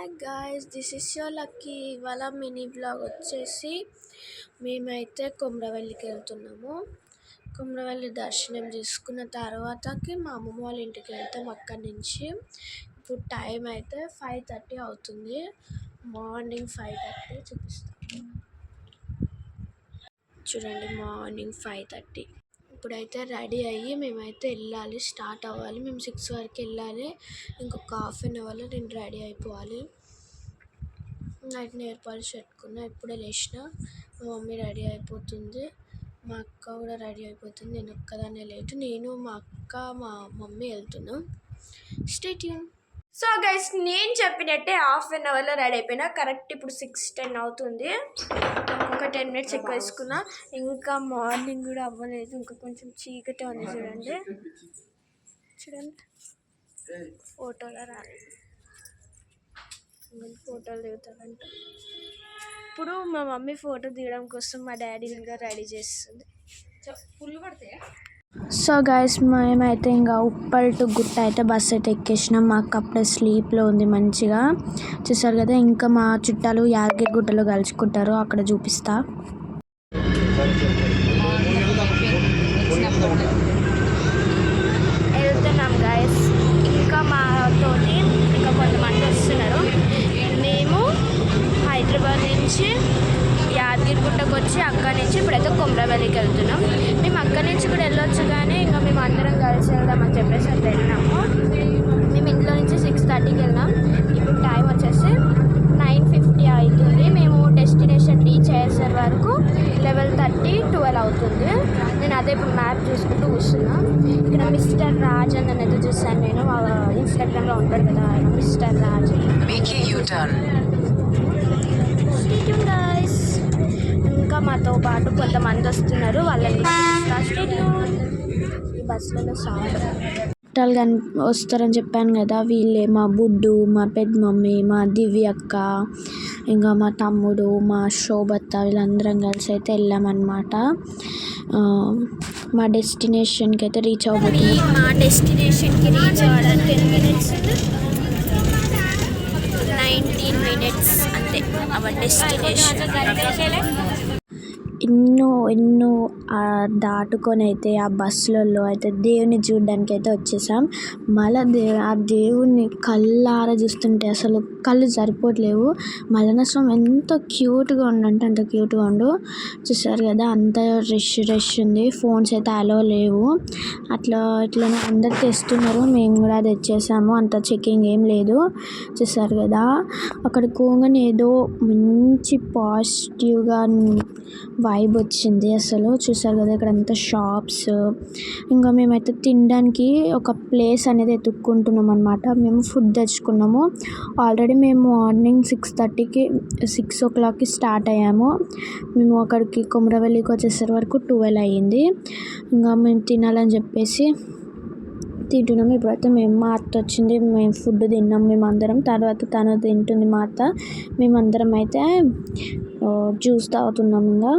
Hi guys, this is your lucky. ఇవాళ mini blog వచ్చేసి మేమైతే కొమరవెల్లికి వెళ్తున్నాము. కొమరవెల్లి దర్శనం చేసుకున్న తర్వాతకి మా అమ్మమ్మ వాళ్ళ ఇంటికి వెళ్తాం. అక్కడి నుంచి ఇప్పుడు టైం అయితే 5:30 అవుతుంది. మార్నింగ్ 5:30 చూపిస్తాను చూడండి. మార్నింగ్ 5:30. ఇప్పుడైతే రెడీ అయ్యి మేమైతే వెళ్ళాలి, స్టార్ట్ అవ్వాలి. మేము 6 వరకు వెళ్ళాలి. ఇంకొక ½ అన్ అవర్లో నేను రెడీ అయిపోవాలి. నైట్ నెయిల్ పాలిష్ పెట్టుకున్నా, ఇప్పుడే లేచిన. మా మమ్మీ రెడీ అయిపోతుంది, మా అక్క కూడా రెడీ అయిపోతుంది. నేను ఒక్కదాన్నే లేటు. నేను మా అక్క మా మమ్మీ వెళ్తున్నాం. Stay tune. సో గైస్, నేను చెప్పినట్టే ½ అన్ అవర్లో రెడీ అయిపోయినా. కరెక్ట్ ఇప్పుడు 6:10 అవుతుంది. ఇంకొక 10 మినిట్స్ ఎక్కువ వేసుకున్నా. ఇంకా మార్నింగ్ కూడా అవ్వలేదు, ఇంకా కొంచెం చీకటి ఉంది. చూడండి ఫోటోలో రాలేదు. ఫోటోలు దిగుతారంట. ఇప్పుడు మా మమ్మీ ఫోటో దిగడం కోసం మా డాడీ ఇంకా రెడీ చేస్తుంది. సో గైస్, మేమైతే ఇంకా ఉప్పల్ టు గుట్ట అయితే బస్ అయితే ఎక్కేసినాం. మాకు అప్పుడే స్లీప్లో ఉంది మంచిగా. చూసారు కదా. ఇంకా మా చుట్టాలు యాదగిరి గుట్టలో కలుసుకుంటారు, అక్కడ చూపిస్తా. వెళ్తున్నాం గైస్. ఇంకా మాతోటి ఇంకా కొంతమంది వస్తున్నారు. మేము హైదరాబాద్ నుంచి యాదగిరి గుట్టకు వచ్చి అక్కడి నుంచి ఇప్పుడైతే కొమరవెల్లికి వెళ్తున్నాం. మేము అక్కడి నుంచి కూడా వెళ్ళొచ్చు, కానీ ఇంకా మేము అందరం కలిసి వెళ్దామని చెప్పేసి అట్లా వెళ్ళినాము. మేము ఇంట్లో నుంచి 6:30కి వెళ్ళాం. ఇప్పుడు టైం వచ్చేసి 9:50 అవుతుంది. మేము డెస్టినేషన్ రీచ్ అయ్యేసే వరకు 11:30, 12 అవుతుంది. నేను అదే ఇప్పుడు మ్యాప్ చూసుకుంటూ కూర్చున్నా. ఇక్కడ మిస్టర్ రాజ్ అని అయితే చూసాను నేను, ఇన్స్టాగ్రామ్లో ఉంటాడు కదా మిస్టర్ రాజ్. ఇంకా మాతో పాటు కొంతమంది వస్తున్నారు, వాళ్ళని ఈ బస్సులలో చుట్టాలు వస్తారని చెప్పాను కదా. వీళ్ళే మా బుడ్డు, మా పెద్ద మమ్మీ, మా దివ్య అక్క, ఇంకా మా తమ్ముడు, మా శోభత్త, వీళ్ళందరం కలిసి అయితే వెళ్ళామన్నమాట. మా డెస్టినేషన్కి అయితే రీచ్ అవ్వబోతుంది. మా డెస్టినేషన్కి రీచ్ అవ్వడానికి 10 మినిట్స్ 19 మినిట్స్ అంతే. అవర్ డెస్టినేషన్ ఎన్నో దాటుకొని అయితే ఆ బస్సులలో అయితే దేవుని చూడడానికి అయితే వచ్చేసాం. మళ్ళీ ఆ దేవుణ్ణి కళ్ళారా చూస్తుంటే అసలు కళ్ళు సరిపోవట్లేవు. మల్లనస్వామి ఎంత క్యూట్గా ఉండంటే అంత క్యూట్గా ఉండు. చూసారు కదా, అంత రష్ ఉంది. ఫోన్స్ అయితే అలో లేవు. ఇట్లా అందరు తెస్తున్నారు, మేము కూడా తెచ్చేసాము. అంత చెకింగ్ ఏం లేదు. చూసారు కదా, అక్కడ పోగానే ఏదో మంచి పాజిటివ్గా వైబ్ వచ్చింది అసలు. చూసారు కదా, ఇక్కడ అంతా షాప్స్. ఇంకా మేమైతే తినడానికి ఒక ప్లేస్ అనేది ఎత్తుక్కుంటున్నాం అనమాట. మేము ఫుడ్ తెచ్చుకున్నాము. ఆల్రెడీ మేము మార్నింగ్ 6 o'clockకి స్టార్ట్ అయ్యాము. మేము అక్కడికి కొమరవెల్లికి వచ్చేసరి వరకు 12 అయ్యింది. ఇంకా మేము తినాలని చెప్పేసి తింటున్నాము. ఇప్పుడైతే మా అత్త వచ్చింది, మేము ఫుడ్ తిన్నాం మేమందరం. తర్వాత తను తింటుంది మా అత్త. మేమందరం అయితే జ్యూస్ తాగుతున్నాం. ఇంకా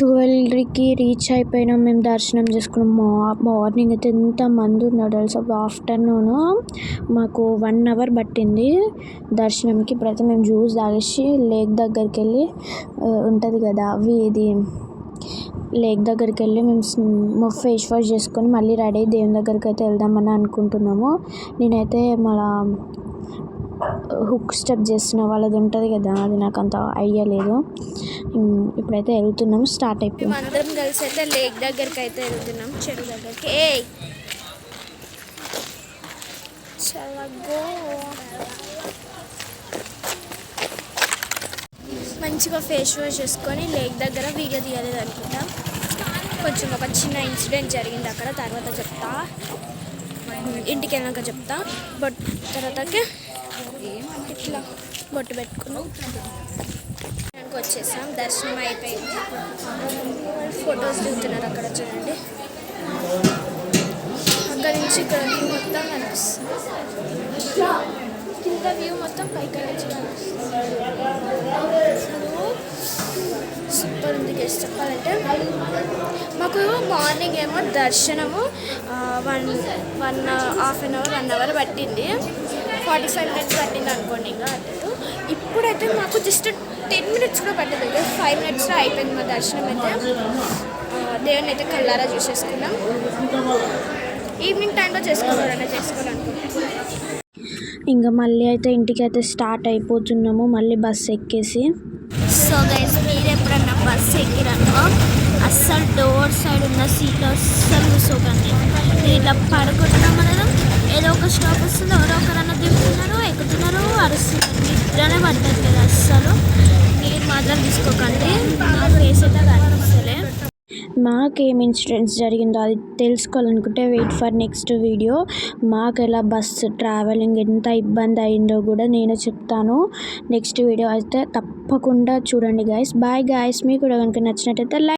12కి రీచ్ అయిపోయినాం. మేము దర్శనం చేసుకున్నాం. మార్నింగ్ అయితే ఎంతమంది ఉన్నారు తెలుసా. ఆఫ్టర్నూన్ మాకు 1 hour పట్టింది దర్శనంకి. ఇప్పుడైతే మేము జ్యూస్ తాగేసి లేక్ దగ్గరికి వెళ్ళి ఉంటుంది కదా ఇది లేక్ దగ్గరికి వెళ్ళి మేము ఫేస్ వాష్ చేసుకొని మళ్ళీ రెడీ అయ్యి దేవుని దగ్గరికి అయితే వెళ్దామని అనుకుంటున్నాము. నేనైతే మళ్ళా హుక్ స్టెప్ చేస్తున్న వాళ్ళది ఉంటుంది కదా, అది నాకు అంత ఐడియా లేదు. ఇప్పుడైతే వెళ్తున్నాము, స్టార్ట్ అయిపోయింది. అందరం కలిసి అయితే లేక్ దగ్గరికి అయితే వెళ్తున్నాం, చెరువు దగ్గరికి. మంచిగా ఫేస్ వాష్ చేసుకొని లేక్ దగ్గర వీడియో తీయలేదు అనుకుంటా. కొంచెం ఒక చిన్న ఇన్సిడెంట్ జరిగింది అక్కడ, తర్వాత చెప్తా. ఇంటికి వెళ్ళాక చెప్తా. బట్ తర్వాతకి ఇట్లా బొట్టు పెట్టుకున్నాం, వచ్చేసాం. దర్శనం అయిపోయింది. ఫొటోస్ దిగుతున్నారు అక్కడ చూడండి. అక్కడి నుంచి ఇక్కడ వ్యూ మొత్తం కనిపిస్తుంది. కింద వ్యూ మొత్తం పైకి నుంచి కనిపిస్తుంది. సూపర్ ఉంది. గెస్ట్ చెప్పాలంటే మాకు మార్నింగ్ ఏమో దర్శనము ½ అన్ అవర్ 1 hour పట్టింది. 45 minutes పట్టింది అనుకోండి. ఇంకా అటు ఇప్పుడైతే మాకు జస్ట్ 10 minutes కూడా పట్టలేదు, 5 minutesలో అయిపోయింది మా దర్శనం అయితే. దేవుని అయితే కళ్ళారా చూసేసుకున్నాం. ఈవినింగ్ టైంలో చేసుకోవాలనుకుంటున్నాం. ఇంకా మళ్ళీ అయితే ఇంటికి అయితే స్టార్ట్ అయిపోతున్నాము, మళ్ళీ బస్సు ఎక్కేసి. సో గైస్, మీరు ఎప్పుడన్నా బస్సు ఎక్కిరనుకో అస్సలు డోర్ సైడ్ ఉన్న సీట్లో అస్సలు కూర్చోకండి. మీరు ఇట్లా పడుకుంటున్నాం మనం, ఏదో ఒక స్టాప్ వస్తుంది, ఎవరో ఒకరన్నా దిగుతున్నారు, ఎక్కుతున్నారు, అరుస్తున్నారు, నిద్రనే పడ్డది కదా. అస్సలు మీరు మాత్రం తీసుకోకండి. నా ఫేస్ అయితే కనిపిస్తలే. మాకేం ఇన్సిడెంట్స్ జరిగిందో అది తెలుసుకోవాలనుకుంటే వెయిట్ ఫర్ నెక్స్ట్ వీడియో. మాకు ఎలా బస్సు ట్రావెలింగ్ ఎంత ఇబ్బంది అయిందో కూడా నేను చెప్తాను. నెక్స్ట్ వీడియో అయితే తప్పకుండా చూడండి గైస్. Bye guys. మీకు కూడా కనుక నచ్చినట్టయితే లైక్